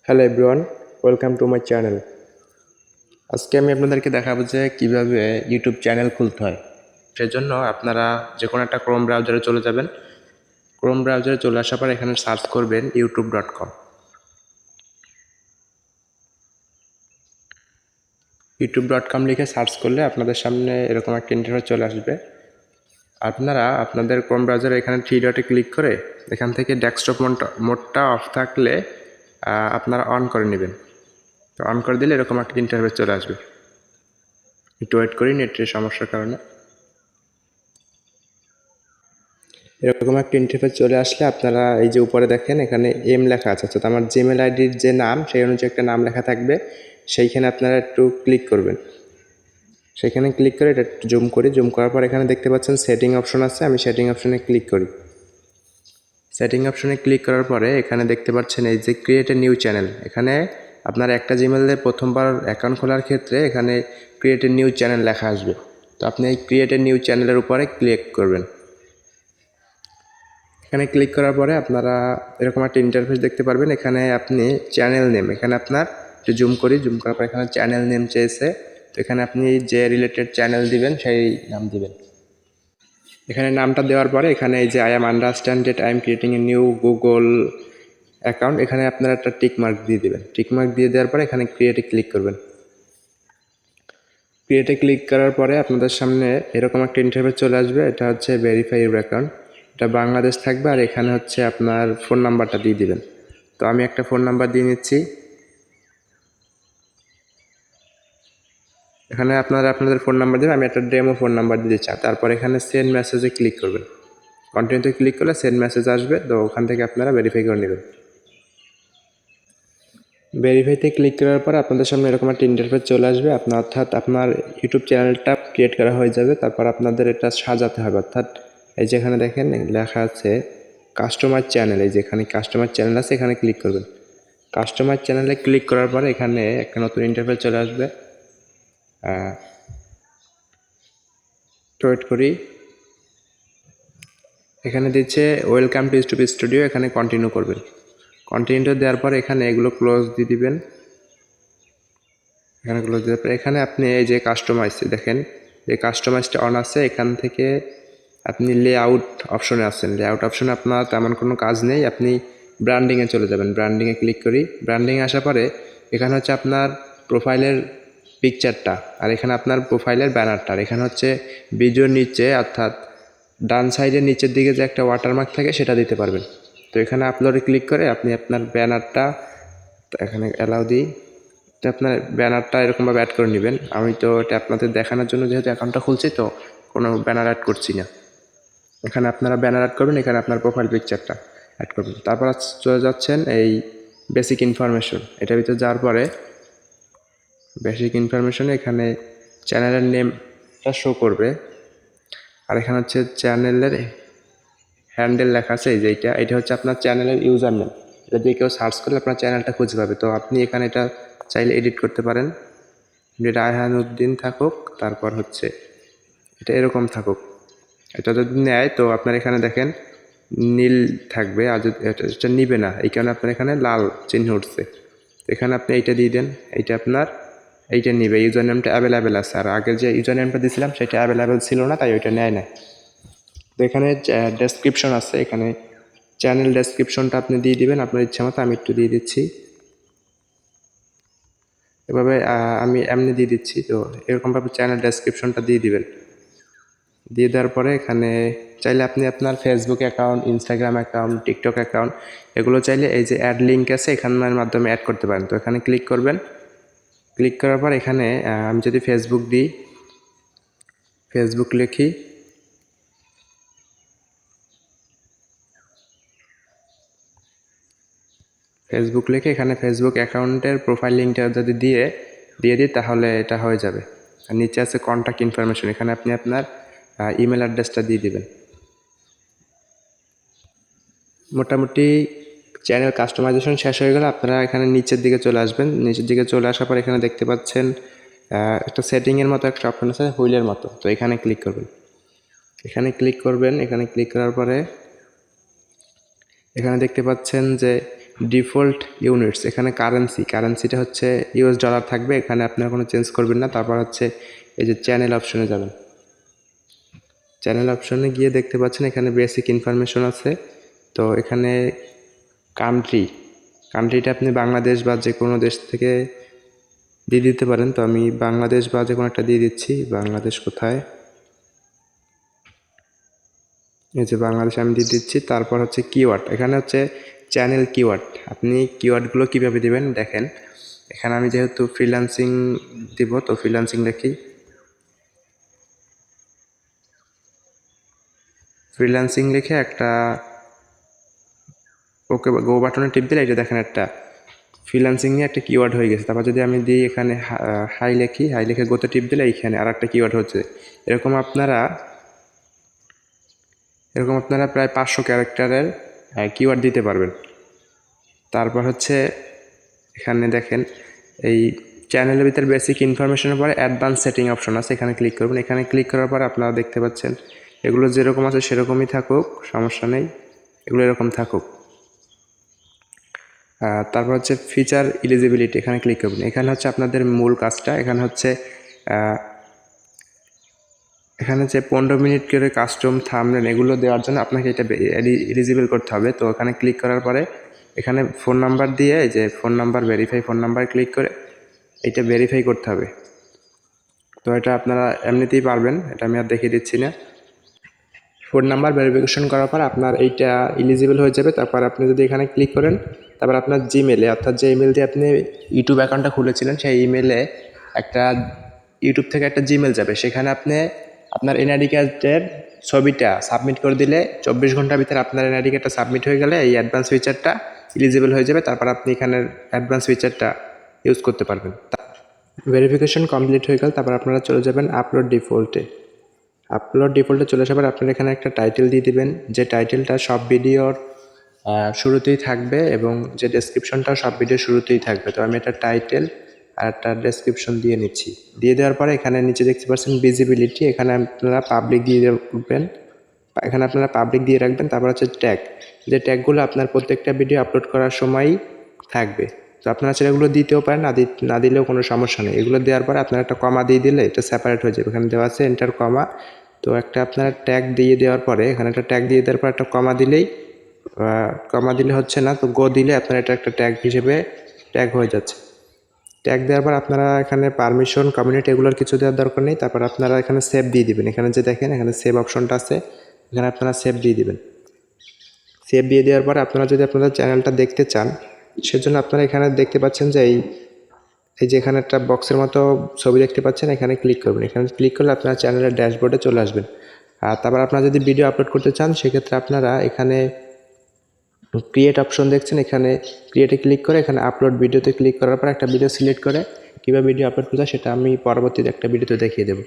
Hello everyone, welcome to my channel. আজকে আমি আপনাদেরকে দেখাবো যে কীভাবে ইউটিউব চ্যানেল খুলতে হয়। সেজন্য আপনারা যে কোনো একটা ক্রোম ব্রাউজারে চলে যাবেন। ক্রোম ব্রাউজারে চলে আসার পর এখানে সার্চ করবেন youtube.com। youtube.com লিখে সার্চ করলে আপনাদের সামনে এরকম একটা ইন্টারফেস চলে আসবে। আপনারা আপনাদের ক্রোম ব্রাউজারে এখানে থ্রি ডটে ক্লিক করে এখান থেকে ডেস্কটপ মোডটা অফ থাকলে আপনারা অন করে নেবেন। তো অন করে দিলে এরকম একটা ইন্টারফেস চলে আসবে। একটু ওয়েট করি, নেটের সমস্যার কারণে। এরকম একটা ইন্টারফেস চলে আসলে আপনারা এই যে উপরে দেখেন এখানে লেখা আছে, অর্থাৎ আমার জিমেল আইডির যে নাম সেই অনুযায়ী একটা নাম লেখা থাকবে। সেইখানে আপনারা একটু ক্লিক করবেন। সেখানে ক্লিক করে এটা একটু জুম করি। জুম করার পর এখানে দেখতে পাচ্ছেন সেটিং অপশন আছে। আমি সেটিং অপশনে ক্লিক করি। সেটিং অপশনে ক্লিক করার পরে এখানে দেখতে পাচ্ছেন এই যে ক্রিয়েট এ নিউ চ্যানেল। এখানে আপনার একটা জিমেলে প্রথমবার অ্যাকাউন্ট খোলার ক্ষেত্রে এখানে ক্রিয়েট এ নিউ চ্যানেল লেখা আসবে। তো আপনি এই ক্রিয়েট এ নিউ চ্যানেলের উপরে ক্লিক করবেন। এখানে ক্লিক করার পরে আপনারা এরকম একটা ইন্টারফেস দেখতে পারবেন। এখানে আপনি চ্যানেল নেম, এখানে আপনার একটু জুম করি। জুম করার পর এখানে চ্যানেল নেম চেয়েছে। তো এখানে আপনি যে রিলেটেড চ্যানেল দিবেন সেই নাম দিবেন। এখানে নামটা দেওয়ার পরে এখানে এই যে I am understand that I am creating a new Google account, এখানে আপনারা একটা টিক মার্ক দিয়ে দেবেন। টিক মার্ক দিয়ে দেওয়ার পরে এখানে ক্রিয়েটে ক্লিক করবেন। ক্রিয়েটে ক্লিক করার পরে আপনাদের সামনে এরকম একটা ইন্টারফেস চলে আসবে। এটা হচ্ছে ভেরিফাই ইউর অ্যাকাউন্ট। এটা বাংলাদেশ থাকবে আর এখানে হচ্ছে আপনার ফোন নাম্বারটা দিয়ে দিবেন। তো আমি একটা ফোন নাম্বার দিয়ে নিচ্ছি। এখানে আপনারা আপনাদের ফোন নাম্বার দেবেন। আমি একটা ডেমো ফোন নাম্বার দিয়ে দিচ্ছি। তারপর এখানে সেন্ড মেসেজে ক্লিক করবেন। কন্টিনিউতে ক্লিক করলে সেন্ড মেসেজ আসবে। তো ওখান থেকে আপনারা ভেরিফাই করে নেবেন। ভেরিফাইতে ক্লিক করার পর আপনাদের সামনে এরকম একটা ইন্টারফেস চলে আসবে। অর্থাৎ আপনার ইউটিউব চ্যানেলটা ক্রিয়েট করা হয়ে যাবে। তারপর আপনাদের এটা সাজাতে হবে। অর্থাৎ এই যেখানে দেখেন লেখা আছে কাস্টমার চ্যানেল, এই যেখানে কাস্টমার চ্যানেল আছে এখানে ক্লিক করবেন। কাস্টমার চ্যানেলে ক্লিক করার পরে এখানে একটা নতুন ইন্টারফেস চলে আসবে। ওয়েট করি। এখানে দিচ্ছে ওয়েলকাম টু ইউটিউব স্টুডিও, এখানে কন্টিনিউ করবেন। কন্টিনিউ দেওয়ার পর এখানে এগুলো ক্লোজ দিয়ে দিবেন। এখানে ক্লোজ দেওয়ার পর এখানে আপনি এই যে কাস্টমাইজ দেখেন, যে কাস্টমাইজটা অন আছে। এখান থেকে আপনি লেআউট অপশনে আছেন। লেআউট অপশনে আপনার তেমন কোনো কাজ নেই। আপনি ব্র্যান্ডিংয়ে চলে যাবেন। ব্র্যান্ডিংয়ে ক্লিক করি। ব্র্যান্ডিংয়ে আসার পরে এখানে হচ্ছে আপনার প্রোফাইলের পিকচারটা, আর এখানে আপনার প্রোফাইলের ব্যানারটা। আর এখানে হচ্ছে ভিডিওর নিচে অর্থাৎ ডান সাইডের নিচের দিকে যে একটা ওয়াটারমার্ক থাকে সেটা দিতে পারবেন। তো এখানে আপলোডে ক্লিক করে আপনি আপনার ব্যানারটা এখানে অ্যালাউ দিই। তো আপনার ব্যানারটা এরকমভাবে অ্যাড করে নেবেন। আমি তো এটা আপনাদের দেখানোর জন্য যেহেতু অ্যাকাউন্টটা খুলছি, তো কোনো ব্যানার অ্যাড করছি না। এখানে আপনারা ব্যানার অ্যাড করবেন। এখানে আপনার প্রোফাইল পিকচারটা অ্যাড করবেন। তারপর চলে যাচ্ছেন এই বেসিক ইনফরমেশন। এটার ভিতরে যাওয়ার পরে বেসিক ইনফরমেশনে এখানে চ্যানেলের নেমটা শো করবে। আর এখানে হচ্ছে চ্যানেলের হ্যান্ডেল লেখা আছে, এই যে এটা হচ্ছে আপনার চ্যানেলের ইউজার নেম। এটা দিয়ে কেউ সার্চ করলে আপনার চ্যানেলটা খুঁজে পাবে। তো আপনি এখানে এটা চাইলে এডিট করতে পারেন। যেটা রায়হানুদ্দিন থাকুক, তারপর হচ্ছে এটা এরকম থাকুক। এটা যদি নেয় তো আপনার এখানে দেখেন নীল থাকবে, আর যদি এটা নিবে না এই কারণে আপনার এখানে লাল চিহ্ন উঠছে। এখানে আপনি এইটা দিয়ে দেন। এইটা নিবে। ইউজার নেমটা অ্যাভেলেবেল আছে, আর আগের যে ইউজার নেমটা দিয়েছিলাম সেটা অ্যাভেলেবেল ছিল না, তাই ওইটা নেয় না। তো এখানে ডেসক্রিপশন আছে। এখানে চ্যানেল ডেসক্রিপশনটা আপনি দিয়ে দিবেন আপনার ইচ্ছা মতো। আমি একটু দিয়ে দিচ্ছি এভাবে। আমি এমনি দিয়ে দিচ্ছি। তো এরকমভাবে চ্যানেল ডেসক্রিপশনটা দিয়ে দিবেন। দিয়ে দেওয়ার পরে এখানে চাইলে আপনি আপনার Facebook account, Instagram account, TikTok account এগুলো চাইলে এই যে অ্যাড লিঙ্ক আছে এখানের মাধ্যমে অ্যাড করতে পারেন। তো এখানে ক্লিক করবেন। ক্লিক করার পর এখানে আমি যদি ফেসবুক দিই, ফেসবুক লিখি, ফেসবুক লিখে এখানে ফেসবুক অ্যাকাউন্টের প্রোফাইল লিঙ্কটা যদি দিয়ে দিই তাহলে এটা হয়ে যাবে। আর নিচে আছে কন্ট্যাক্ট ইনফরমেশন, এখানে আপনি আপনার ইমেল অ্যাড্রেসটা দিয়ে দিবেন। মোটামুটি চ্যানেল কাস্টমাইজেশন শেষ হয়ে গেলে আপনারা এখানে নিচের দিকে চলে আসবেন। নিচের দিকে চলে আসার পর এখানে দেখতে পাচ্ছেন একটা সেটিংয়ের মতো একটা অপশন আছে, হুইলের মতো। তো এখানে ক্লিক করবেন। এখানে ক্লিক করবেন। এখানে ক্লিক করার পরে এখানে দেখতে পাচ্ছেন যে ডিফল্ট ইউনিটস, এখানে কারেন্সিটা হচ্ছে ইউএস ডলার থাকবে, এখানে আপনারা কোনো চেঞ্জ করবেন না। তারপর হচ্ছে এই যে চ্যানেল অপশনে যাবেন, চ্যানেল অপশনে গিয়ে দেখতে পাচ্ছেন এখানে বেসিক ইনফরমেশন আছে। তো এখানে কান্ট্রিটা আপনি বাংলাদেশ বা যে কোনো দেশ থেকে দিয়ে দিতে পারেন। তো আমি বাংলাদেশ বা যে কোনো একটা দিয়ে দিচ্ছি। বাংলাদেশ কোথায়, এই যে বাংলাদেশ আমি দিয়ে দিচ্ছি। তারপর হচ্ছে কিওয়ার্ড, এখানে হচ্ছে চ্যানেল কিওয়ার্ড। আপনি কিওয়ার্ডগুলো কীভাবে দিবেন দেখেন, এখানে আমি যেহেতু ফ্রিল্যান্সিং দিব, তো ফ্রিল্যান্সিং লিখি, ফ্রিল্যান্সিং লিখে একটা ওকে গো বাটনে টিপ দিলে এটা দেখেন একটা ফ্রিল্যান্সিং নিয়ে একটা কিওয়ার্ড হয়ে গেছে। তারপর যদি আমি দিই এখানে হাই লিখে গোতে টিপ দিলে এইখানে আর একটা কিওয়ার্ড হচ্ছে। এরকম আপনারা প্রায় 500 ক্যারেক্টারের কিওয়ার্ড দিতে পারবেন। তারপর হচ্ছে এখানে দেখেন এই চ্যানেলের ভিতরে বেসিক ইনফরমেশনের পরে অ্যাডভান্স সেটিং অপশন আছে, এখানে ক্লিক করবেন। এখানে ক্লিক করার পর আপনারা দেখতে পাচ্ছেন এগুলো যেরকম আছে সেরকমই থাকুক, সমস্যা নেই, এগুলো এরকম থাকুক। তারপর হচ্ছে ফিচার এলিজিবিলিটি, এখানে ক্লিক করবেন। এখানে হচ্ছে আপনাদের মূল কাজটা, এখানে হচ্ছে 15 মিনিট করে কাস্টম থাম্বনেল এগুলো দেওয়ার জন্য আপনাকে এটা এলিজিবল করতে হবে। তো এখানে ক্লিক করার পরে এখানে ফোন নাম্বার দিয়ে, এই যে phone number verify, phone number click করে এটা ভেরিফাই করতে হবে। তো এটা আপনারা এমনিতেই পারবেন, এটা আমি আর দেখিয়ে দিচ্ছি না। ফোন নাম্বার ভেরিফিকেশন করার পর আপনার এইটা এলিজিবল হয়ে যাবে। তারপর আপনি যদি এখানে ক্লিক করেন, তারপর আপনার জিমেলে, অর্থাৎ যে ইমেল দিয়ে আপনি ইউটিউব অ্যাকাউন্টটা খুলেছিলেন সেই ইমেলে একটা ইউটিউব থেকে একটা জিমেল যাবে, সেখানে আপনি আপনার এনআইডি কার্ডের ছবিটা সাবমিট করে দিলে 24 ঘন্টার ভিতরে আপনার এনআইডি কার্ডটা সাবমিট হয়ে গেলে এই অ্যাডভান্স ফিচারটা এলিজিবল হয়ে যাবে। তারপর আপনি এখানে অ্যাডভান্স ফিচারটা ইউজ করতে পারবেন। ভেরিফিকেশন কমপ্লিট হয়ে গেল, তারপর আপনারা চলে যাবেন আপলোড ডিফল্টে চলে আসার পর আপনারা এখানে একটা টাইটেল দিয়ে দিবেন, যে টাইটেলটা সব ভিডিওর শুরুতেই থাকবে এবং যে ডেসক্রিপশনটা সব ভিডিওর শুরুতেই থাকবে। তো আমি একটা টাইটেল আর একটা ডেসক্রিপশন দিয়ে নিচ্ছি। দিয়ে দেওয়ার পরে এখানে নিচে দেখতে পাচ্ছেন ভিজিবিলিটি, এখানে আপনারা পাবলিক দিয়ে রাখবেন, তারপর হচ্ছে ট্যাগ, যে ট্যাগগুলো আপনার প্রত্যেকটা ভিডিও আপলোড করার সময়ই থাকবে। তো আপনারা সেগুলো দিতেও পারেন, না দিলেও কোনো সমস্যা নেই। এগুলো দেওয়ার পরে আপনারা একটা কমা দিয়ে দিলে এটা সেপারেট হয়ে যাবে। এখানে দেওয়া আছে এন্টার কমা। তো একটা আপনারা ট্যাগ দিয়ে দেওয়ার পরে এখানে একটা ট্যাগ দিয়ে দেওয়ার পর একটা কমা দিলে হচ্ছে না, তো গো দিলে আপনার এটা একটা ট্যাগ হিসেবে ট্যাগ হয়ে যাচ্ছে। ট্যাগ দেওয়ার পর আপনারা এখানে পারমিশন, কমিউনিটি এগুলোর কিছু দেওয়ার দরকার নেই। তারপর আপনারা এখানে সেভ দিয়ে দিবেন। এখানে যে দেখেন এখানে সেভ অপশনটা আছে, এখানে আপনারা সেভ দিয়ে দিবেন। সেভ দিয়ে দেওয়ার পর আপনারা যদি আপনাদের চ্যানেলটা দেখতে চান, সেজন্য আপনারা এখানে দেখতে পাচ্ছেন যে এই যে এখানে একটা বক্সের মতো ছবি দেখতে পাচ্ছেন, এখানে ক্লিক করবেন। এখানে ক্লিক করলে আপনারা চ্যানেলের ড্যাশবোর্ডে চলে আসবেন। আর তারপর আপনারা যদি ভিডিও আপলোড করতে চান, সেক্ষেত্রে আপনারা এখানে ক্রিয়েট অপশন দেখছেন, এখানে ক্রিয়েটে ক্লিক করে এখানে আপলোড ভিডিওতে ক্লিক করার পর একটা ভিডিও সিলেক্ট করে কীভাবে ভিডিও আপলোড করতে হয় সেটা আমি পরবর্তীতে একটা ভিডিওতে দেখিয়ে দেবো।